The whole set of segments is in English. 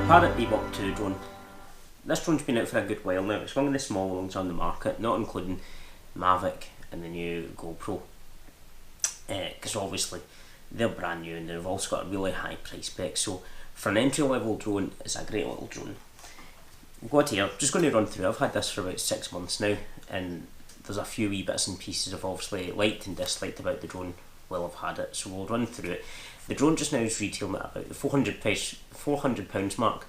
Parrot Bebop 2 drone. This drone's been out for a good while now. It's one of the smaller ones on the market, not including Mavic and the new GoPro, because obviously they're brand new and they've also got a really high price spec. So for an entry level drone, it's a great little drone. We've got here, just going to run through. I've had this for about 6 months now, and there's a few wee bits and pieces I've obviously liked and disliked about the drone while I've had it, so we'll run through it. The drone just now is retailing at about the £400 mark,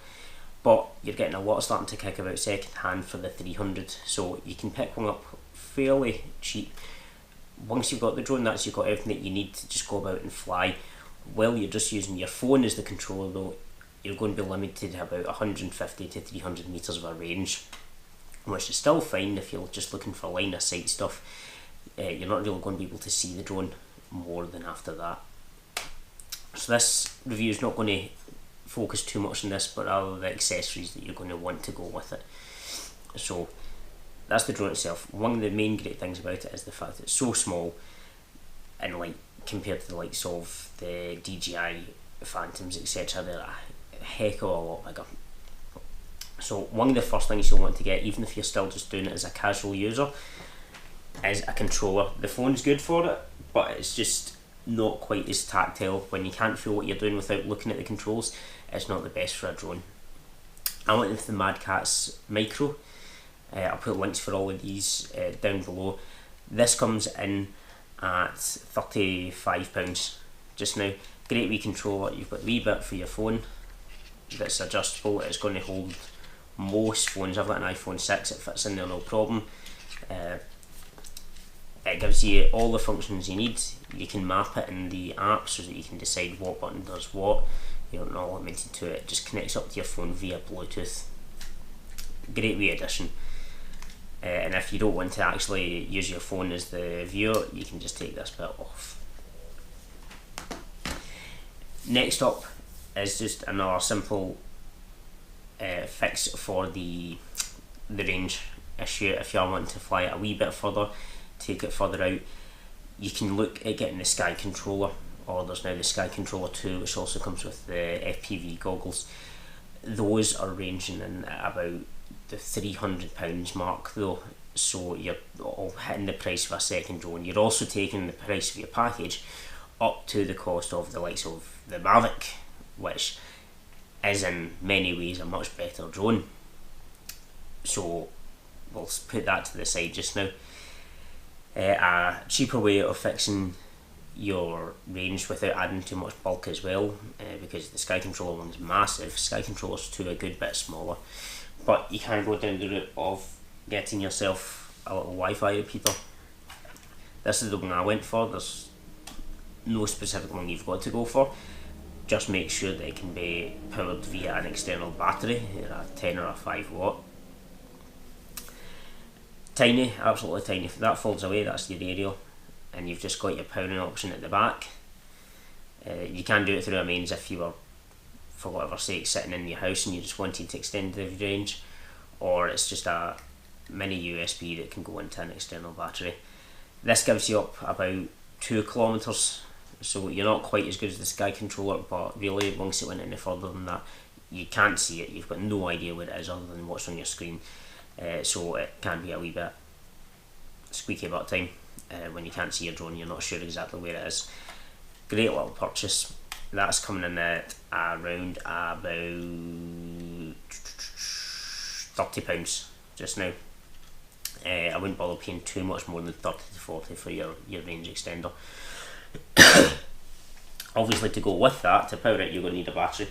but you're getting a lot of starting to kick about second hand for the 300, so you can pick one up fairly cheap. Once you've got the drone, you've got everything that you need to just go about and fly. While you're just using your phone as the controller though, you're going to be limited to about 150 to 300 metres of a range, which is still fine if you're just looking for line of sight stuff. You're not really going to be able to see the drone more than after that. So this review is not going to focus too much on this, but rather the accessories that you're going to want to go with it. So that's the drone itself. One of the main great things about it is the fact that it's so small, and like compared to the likes of the DJI Phantoms etc, they're a heck of a lot bigger. So one of the first things you'll want to get, even if you're still just doing it as a casual user, is a controller. The phone's good for it, but it's just not quite as tactile. When you can't feel what you're doing without looking at the controls, it's not the best for a drone. I went with the Mad Catz Micro. I'll put links for all of these down below. This comes in at £35 just now. Great wee controller. You've got a wee bit for your phone that's adjustable. It's going to hold most phones. I've got an iPhone 6, it fits in there no problem. It gives you all the functions you need. You can map it in the app so that you can decide what button does what. You're not limited to it. It just connects up to your phone via Bluetooth. Great wee addition. And if you don't want to actually use your phone as the viewer, you can just take this bit off. Next up is just another simple fix for the range issue. If you are wanting to fly it a wee bit further, take it further out, you can look at getting the Sky Controller, or there's now the Sky Controller 2, which also comes with the FPV goggles. Those are ranging in at about the £300 mark though, so you're all hitting the price of a second drone. You're also taking the price of your package up to the cost of the likes of the Mavic, which is in many ways a much better drone. So we'll put that to the side just now. A cheaper way of fixing your range without adding too much bulk as well, because the Sky Controller one's massive. Sky Controllers 2 are a good bit smaller, but you can go down the route of getting yourself a little Wi-Fi repeater. This is the one I went for. There's no specific one you've got to go for. Just make sure that it can be powered via an external battery, a 10 or a 5 watt. Tiny, absolutely tiny. If that falls away, that's your aerial, and you've just got your powering option at the back. You can do it through a mains if you were, for whatever sake, sitting in your house and you just wanted to extend the range, or it's just a mini USB that can go into an external battery. This gives you up about 2 kilometres, so you're not quite as good as the Sky Controller, but really once it went any further than that, you can't see it. You've got no idea where it is other than what's on your screen. So it can be a wee bit squeaky butt time when you can't see your drone, you're not sure exactly where it is. Great little purchase. That's coming in at around about £30 just now. I wouldn't bother paying too much more than 30 to 40 for your range extender. Obviously, to go with that, to power it, you're going to need a battery.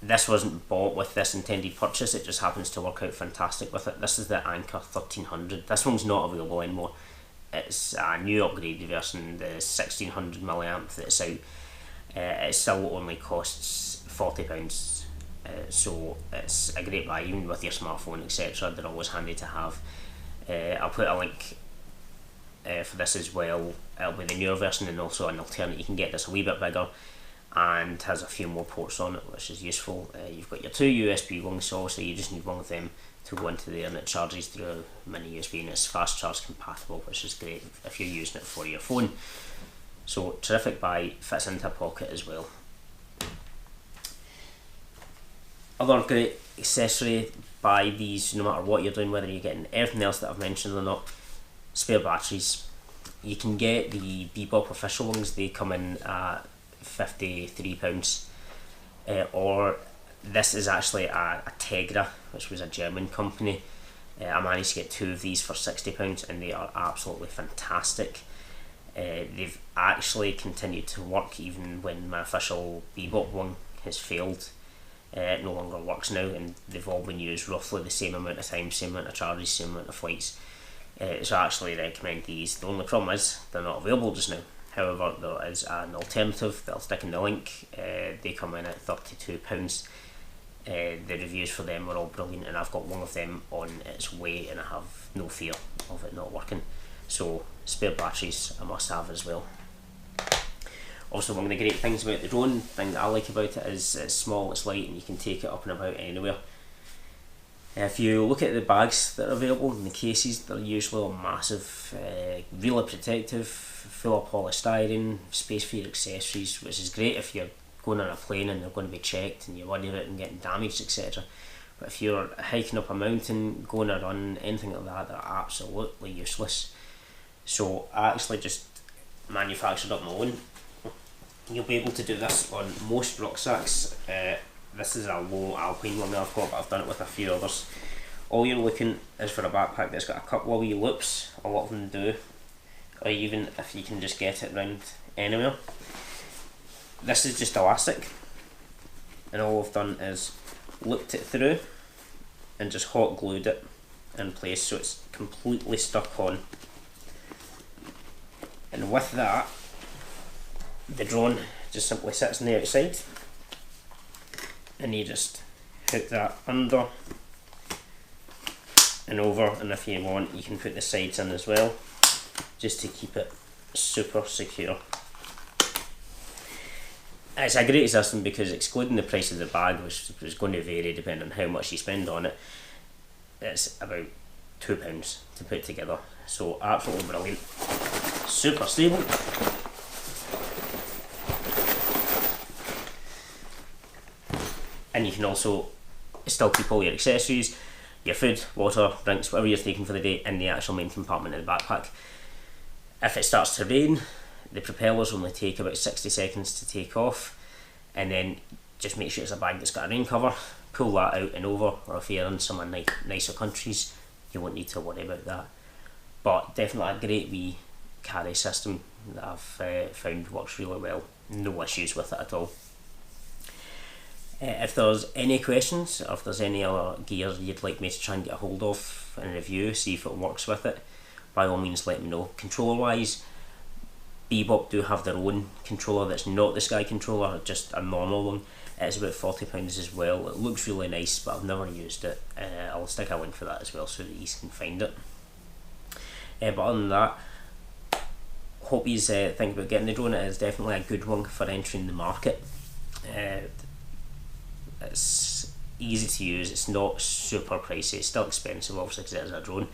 This wasn't bought with this intended purchase, it just happens to work out fantastic with it. This is the Anker 1300. This one's not available anymore. It's a new upgraded version, the 1600 milliamp that's out. It still only costs £40, so it's a great buy even with your smartphone etc. They're always handy to have. I'll put a link for this as well. It'll be the newer version, and also an alternate. You can get this a wee bit bigger and has a few more ports on it, which is useful. You've got your 2 USB ones, so obviously you just need one of them to go into there, and it charges through a mini USB and it's fast charge compatible, which is great if you're using it for your phone. So terrific buy, fits into a pocket as well. Other great accessory by these, no matter what you're doing, whether you're getting everything else that I've mentioned or not, spare batteries. You can get the Bebop official ones, they come in at £53, or this is actually a Tegra, which was a German company. I managed to get 2 of these for £60 and they are absolutely fantastic. They've actually continued to work even when my official Bebop one has failed. It no longer works now, and they've all been used roughly the same amount of time, same amount of charges, same amount of flights. So I actually recommend these. The only problem is they're not available just now. However, there is an alternative that I'll stick in the link. They come in at £32. The reviews for them are all brilliant, and I've got one of them on its way and I have no fear of it not working. So spare batteries a must have as well. Also, one of the great things about the drone, thing that I like about it, is it's small, it's light, and you can take it up and about anywhere. If you look at the bags that are available and the cases, they're usually all massive, really protective, full of polystyrene, space for your accessories, which is great if you're going on a plane and they're going to be checked and you're worried about them getting damaged, etc. But if you're hiking up a mountain, going a run, anything like that, they're absolutely useless. So I actually just manufactured up my own. You'll be able to do this on most rucksacks. This is a low alpine one that I've got, but I've done it with a few others. All you're looking is for a backpack that's got a couple of wee loops, a lot of them do, or even if you can just get it round anywhere. This is just elastic, and all I've done is looped it through and just hot glued it in place so it's completely stuck on. And with that, the drone just simply sits on the outside, and you just hook that under and over, and if you want you can put the sides in as well, just to keep it super secure. It's a great system because, excluding the price of the bag, which is going to vary depending on how much you spend on it, it's about £2 to put together. So absolutely brilliant, super stable. And you can also still keep all your accessories, your food, water, drinks, whatever you're taking for the day in the actual main compartment of the backpack. If it starts to rain, the propellers only take about 60 seconds to take off, and then just make sure it's a bag that's got a rain cover, pull that out and over, or if you're in some nicer countries you won't need to worry about that. But definitely a great wee carry system that I've found works really well, no issues with it at all. If there's any questions, or if there's any other gear you'd like me to try and get a hold of and review, see if it works with it, by all means let me know. Controller wise, Bebop do have their own controller that's not the Sky controller, just a normal one. It's about £40 as well. It looks really nice, but I've never used it. I'll stick a link for that as well so that you can find it. But other than that, hope you think about getting the drone. It is definitely a good one for entering the market. It's easy to use, it's not super pricey, it's still expensive obviously because it is a drone,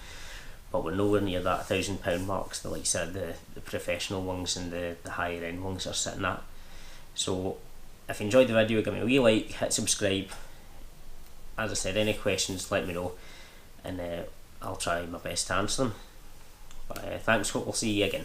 but we're nowhere near that £1,000 marks that, like I said, the professional ones and the higher end ones are sitting at. So if you enjoyed the video, give me a wee like, hit subscribe. As I said, any questions let me know and I'll try my best to answer them. But thanks, hope we'll see you again.